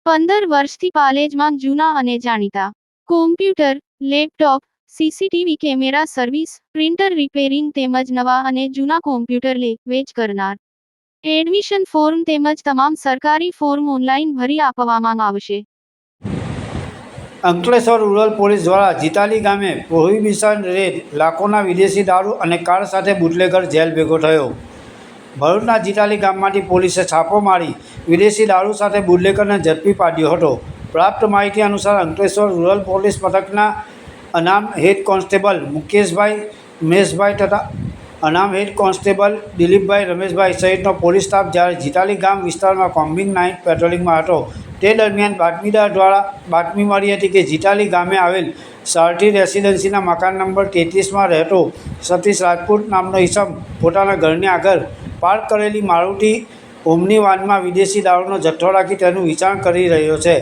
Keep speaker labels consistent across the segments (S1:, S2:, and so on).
S1: 15 વર્ષથી પાલેજમાં જૂના અને જાણીતા computer, laptop, CCTV camera service, printer repairing તેમજ નવા અને જૂના કોમ્પ્યુટર લે-વેચ કરનાર. એડમિશન ફોર્મ તેમજ તમામ સરકારી ફોર્મ ઓનલાઈન ભરી આપવામાં આવશે.
S2: અંકલેશ્વર રૂરલ પોલીસ દ્વારા જીતાલી ગામે પ્રોહિબિશન રેડ, લાખોના વિદેશી દારૂ અને કાર સાથે બુટલેગર જેલ ભેગો થયો. ભરૂચના જીતાલી ગામમાંથી પોલીસે છાપો મારી વિદેશી દારૂ સાથે બુટલેગરને ઝડપી પાડ્યો હતો. પ્રાપ્ત માહિતી અનુસાર અંકલેશ્વર રૂરલ પોલીસ મથકના અનામ હેડ કોન્સ્ટેબલ મુકેશભાઈ મહેશભાઈ તથા અનામ હેડ કોન્સ્ટેબલ દિલીપભાઈ રમેશભાઈ સહિતનો પોલીસ સ્ટાફ જ્યારે જીતાલી ગામ વિસ્તારમાં કોમ્બિંગ નાઇટ પેટ્રોલિંગમાં હતો તે દરમિયાન બાતમીદાર દ્વારા બાતમી મળી હતી કે જીતાલી ગામે આવેલ સારથી રેસિડેન્સીના મકાન નંબર 33માં રહેતો સતીશ રાજપૂત નામનો ઈસમ પોતાના ઘરની આગળ પાર્ક કરેલી મારુતિ ઓમની વાનમાં વિદેશી દારૂનો જથ્થો રાખી તેનું વેચાણ કરી રહ્યો છે.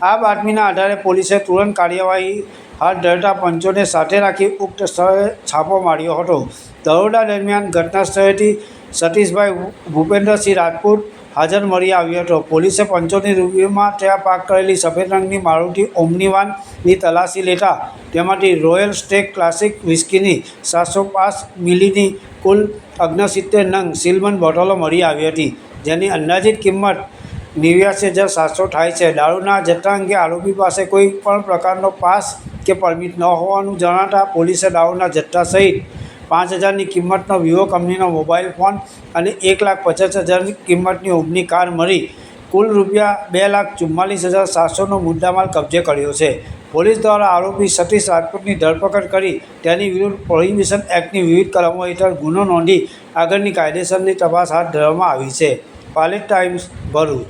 S2: આ બાતમીના આધારે પોલીસે તુરંત કાર્યવાહી હાથ ધરતા પંચોને સાથે રાખી ઉક્ત સ્થળે છાપો માર્યો હતો. દરોડા દરમિયાન ઘટના સ્થળેથી સતીશભાઈ ભૂપેન્દ્રસિંહ રાજપૂત હાજર મળી આવ્યો હતો. પોલીસે પંચોની રિવ્યૂમાં ત્યાં પાર્ક કરેલી સફેદ રંગની મારુતિ ઓમની વાનની તલાશી લેતા તેમાંથી રોયલ સ્ટેક ક્લાસિક વિસ્કીની 705 મિલીની કુલ 69 નંગ સીલબંધ બોટલો મળી આવી હતી, જેની અંદાજિત કિંમત 89,700 થાય છે. દારૂના જથ્થા અંગે આરોપી પાસે કોઈ પણ પ્રકારનો પાસ કે પરમિટ ન હોવાનું જણાતા પોલીસે દારૂના જથ્થા સહિત 5,000ની કિંમતનો વિવો કંપનીનો મોબાઈલ ફોન અને 1,50,000ની કિંમતની ઓમની કાર મળી કુલ રૂપિયા 2,44,700નો મુદ્દામાલ કબજે કર્યો છે. પોલીસ દ્વારા આરોપી સતીશ રાજપૂતની ધરપકડ કરી તેની વિરુદ્ધ પ્રોહિબિશન એક્ટની વિવિધ કલમો હેઠળ ગુનો નોંધી આગળની કાયદેસરની તપાસ હાથ ધરવામાં આવી છે. પાલેજ ટાઈમ્સ, ભરૂચ.